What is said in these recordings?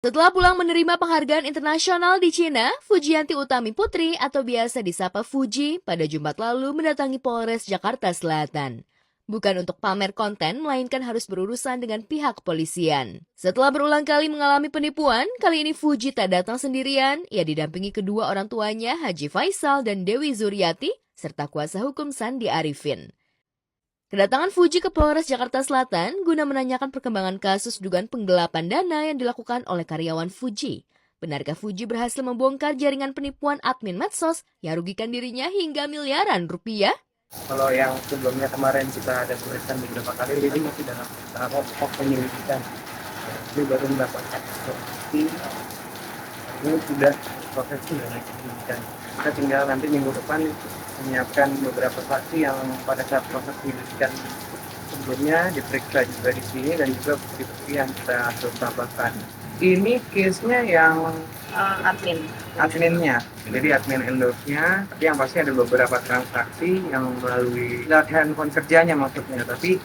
Setelah pulang menerima penghargaan internasional di Cina, Fujianti Utami Putri atau biasa disapa Fuji pada Jumat lalu mendatangi Polres Jakarta Selatan. Bukan untuk pamer konten, melainkan harus berurusan dengan pihak kepolisian. Setelah berulang kali mengalami penipuan, kali ini Fuji tak datang sendirian. Ia didampingi kedua orang tuanya, Haji Faisal dan Dewi Zuriati, serta kuasa hukum Sandi Arifin. Kedatangan Fuji ke Polres Jakarta Selatan guna menanyakan perkembangan kasus dugaan penggelapan dana yang dilakukan oleh karyawan Fuji. Benarkah Fuji berhasil membongkar jaringan penipuan admin medsos yang rugikan dirinya hingga miliaran rupiah? Kalau yang sebelumnya kemarin kita ada tulisan beberapa kali, ini masih dalam tahap penyelidikan. Ini baru mendapatkan instruksi, ini sudah proses dalam penyelidikan. Kita tinggal nanti minggu depan menyiapkan beberapa saksi yang pada saat proses penyelidikan sebelumnya diperiksa juga di sini dan juga bukti-bukti yang kita harus tambahkan. Ini case-nya yang adminnya, jadi admin endorse-nya, tapi yang pasti ada beberapa transaksi yang melalui handphone kerjanya maksudnya, tapi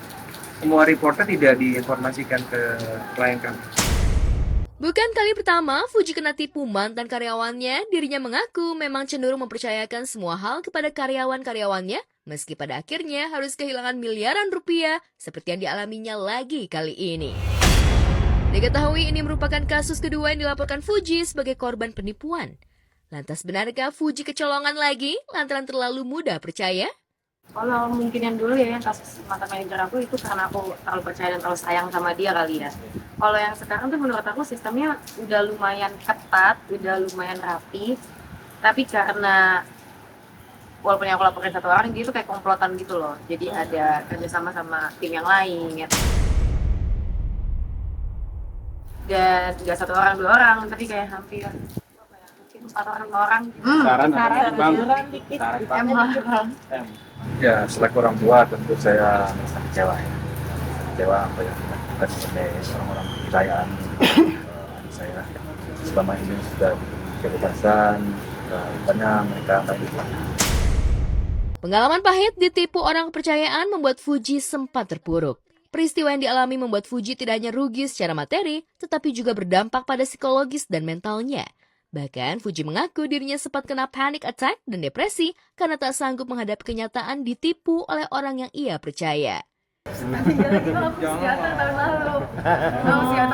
semua reportnya tidak diinformasikan ke klien kami. Bukan kali pertama Fuji kena tipu mantan karyawannya, dirinya mengaku memang cenderung mempercayakan semua hal kepada karyawan-karyawannya, meski pada akhirnya harus kehilangan miliaran rupiah seperti yang dialaminya lagi kali ini. Diketahui ini merupakan kasus kedua yang dilaporkan Fuji sebagai korban penipuan. Lantas benarkah Fuji kecolongan lagi lantaran terlalu mudah percaya? Kalau mungkin yang dulu ya, yang kasus mantan manajer aku itu karena aku terlalu percaya dan terlalu sayang sama dia kali ya. Kalau yang sekarang tuh menurut aku sistemnya udah lumayan ketat, udah lumayan rapi. Tapi karena walaupun yang aku laporin satu orang, dia tuh kayak komplotan gitu loh. Jadi ada kerjasama sama tim yang lain. Dan nggak satu orang, dua orang, tapi kayak hampir mungkin 4 orang, 5 orang. Saran. Ya, selaku orang tua tentu saya merasa kecewa ya. Kecewa apa yang dilakukan oleh orang-orang kepercayaan adik saya. Selama ini sudah kebebasan, rupanya mereka nggak dibuat. Pengalaman pahit ditipu orang kepercayaan membuat Fuji sempat terpuruk. Peristiwa yang dialami membuat Fuji tidak hanya rugi secara materi, tetapi juga berdampak pada psikologis dan mentalnya. Bahkan Fuji mengaku dirinya sempat kena panic attack dan depresi karena tak sanggup menghadapi kenyataan ditipu oleh orang yang ia percaya. Psikiater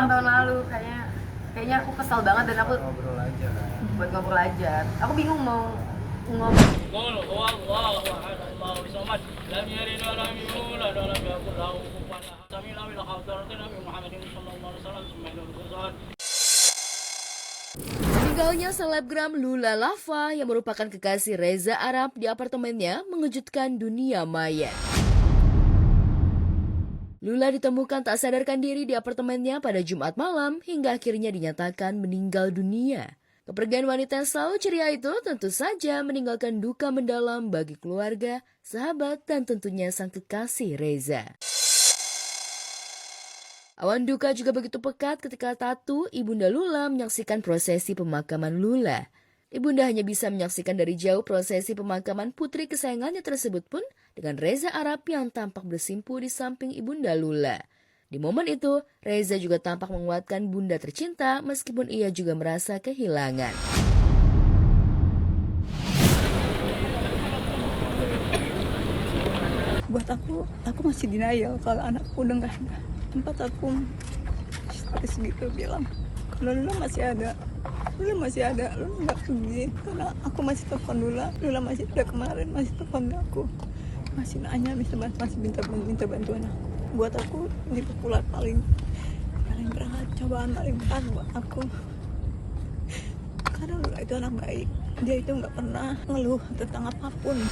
tahun lalu. Kayaknya aku kesal banget dan aku buat ngobrol aja. Aku bingung mau ngobrol. Meninggalnya selebgram Lula Lava yang merupakan kekasih Reza Arab di apartemennya mengejutkan dunia maya. Lula ditemukan tak sadarkan diri di apartemennya pada Jumat malam hingga akhirnya dinyatakan meninggal dunia. Kepergian wanita yang selalu ceria itu tentu saja meninggalkan duka mendalam bagi keluarga, sahabat, dan tentunya sang kekasih Reza. Awan duka juga begitu pekat ketika Tatu, ibunda Lula, menyaksikan prosesi pemakaman Lula. Ibunda hanya bisa menyaksikan dari jauh prosesi pemakaman putri kesayangannya tersebut pun dengan Reza Arab yang tampak bersimpu di samping ibunda Lula. Di momen itu, Reza juga tampak menguatkan bunda tercinta meskipun ia juga merasa kehilangan. Buat aku masih denial kalau anakku udah nggak ada. Tempat aku stres gitu bilang, kalau Lula masih ada, Lula nggak pergi. Karena aku masih telepon Lula masih ada kemarin, masih telepon aku, masih nanya, masih minta bantuan aku. Buat aku ini populer paling berat, cobaan paling berat buat aku. Karena Lula itu anak baik, dia itu nggak pernah ngeluh tentang apapun.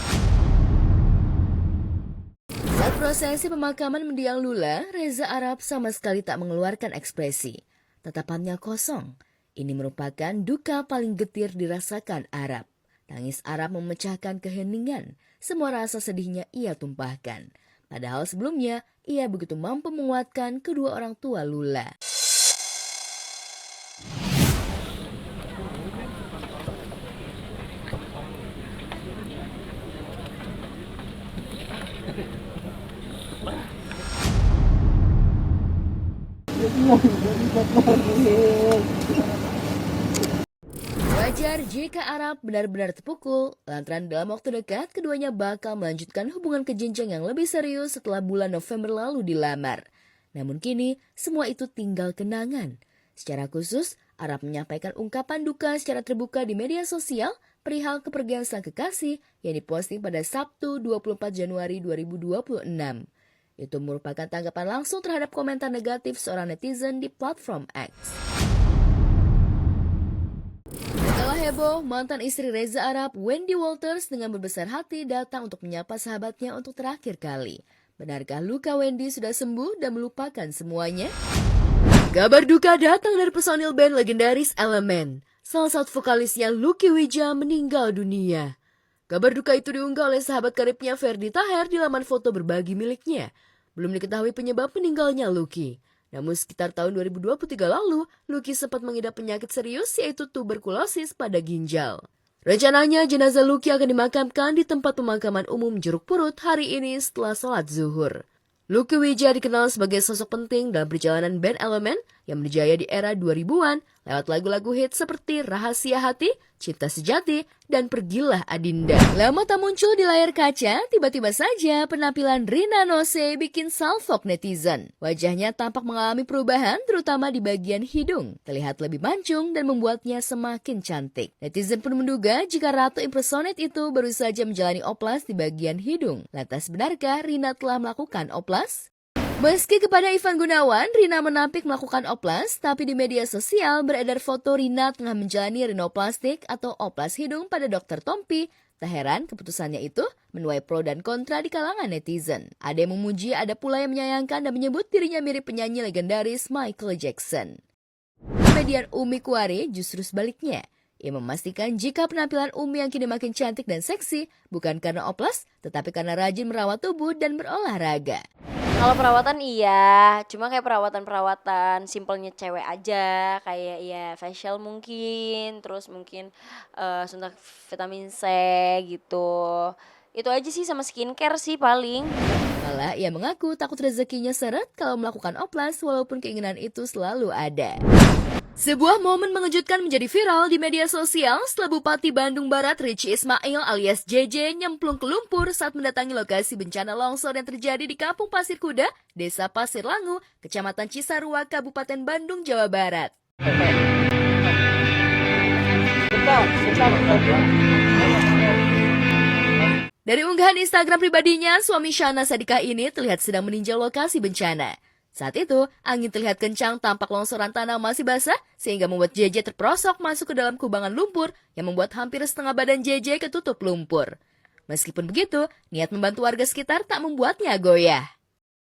Saat prosesi pemakaman mendiang Lula, Reza Arab sama sekali tak mengeluarkan ekspresi. Tatapannya kosong. Ini merupakan duka paling getir dirasakan Arab. Tangis Arab memecahkan keheningan. Semua rasa sedihnya ia tumpahkan. Padahal sebelumnya, ia begitu mampu menguatkan kedua orang tua Lula. Wajar jika Arab benar-benar terpukul, lantaran dalam waktu dekat keduanya bakal melanjutkan hubungan ke jenjang yang lebih serius setelah bulan November lalu dilamar. Namun kini, semua itu tinggal kenangan. Secara khusus, Arab menyampaikan ungkapan duka secara terbuka di media sosial perihal kepergian sang kekasih yang diposting pada Sabtu 24 Januari 2026. Itu merupakan tanggapan langsung terhadap komentar negatif seorang netizen di platform X. Setelah heboh, mantan istri Reza Arab, Wendy Walters dengan berbesar hati datang untuk menyapa sahabatnya untuk terakhir kali. Benarkah luka Wendy sudah sembuh dan melupakan semuanya? Kabar duka datang dari personil band legendaris Elemen. Salah satu vokalisnya Lucky Wija meninggal dunia. Kabar duka itu diunggah oleh sahabat karibnya Ferdy Taher di laman foto berbagi miliknya. Belum diketahui penyebab meninggalnya Lucky. Namun sekitar tahun 2023 lalu, Lucky sempat mengidap penyakit serius yaitu tuberkulosis pada ginjal. Rencananya jenazah Lucky akan dimakamkan di tempat pemakaman umum Jeruk Purut hari ini setelah sholat zuhur. Lucky Wija dikenal sebagai sosok penting dalam perjalanan band Elemen yang berjaya di era 2000-an lewat lagu-lagu hit seperti Rahasia Hati, Cinta Sejati, dan Pergilah Adinda. Lama tak muncul di layar kaca, tiba-tiba saja penampilan Rina Nose bikin salfok netizen. Wajahnya tampak mengalami perubahan terutama di bagian hidung. Terlihat lebih mancung dan membuatnya semakin cantik. Netizen pun menduga jika Ratu Impersonate itu baru saja menjalani oplas di bagian hidung. Lantas benarkah Rina telah melakukan oplas? Meski kepada Ivan Gunawan, Rina menampik melakukan oplas, tapi di media sosial beredar foto Rina tengah menjalani rinoplastik atau oplas hidung pada Dr. Tompi. Tak heran keputusannya itu menuai pro dan kontra di kalangan netizen. Ada yang memuji, ada pula yang menyayangkan dan menyebut dirinya mirip penyanyi legendaris Michael Jackson. Komedian Umi Kuari justru sebaliknya. Ia memastikan jika penampilan Umi yang kini makin cantik dan seksi bukan karena oplas, tetapi karena rajin merawat tubuh dan berolahraga. Kalau perawatan iya, cuma kayak perawatan simpelnya cewek aja, kayak ya facial mungkin, terus mungkin suntik vitamin C gitu. Itu aja sih sama skincare sih paling. Malah ia mengaku takut rezekinya seret kalau melakukan oplas walaupun keinginan itu selalu ada. Sebuah momen mengejutkan menjadi viral di media sosial setelah Bupati Bandung Barat Richie Ismail alias JJ nyemplung ke lumpur saat mendatangi lokasi bencana longsor yang terjadi di Kampung Pasir Kuda, Desa Pasir Langu, Kecamatan Cisarua, Kabupaten Bandung, Jawa Barat. Dari unggahan Instagram pribadinya, suami Shana Sadikah ini terlihat sedang meninjau lokasi bencana. Saat itu, angin terlihat kencang tampak longsoran tanah masih basah sehingga membuat JJ terperosok masuk ke dalam kubangan lumpur yang membuat hampir setengah badan JJ ketutup lumpur. Meskipun begitu, niat membantu warga sekitar tak membuatnya goyah.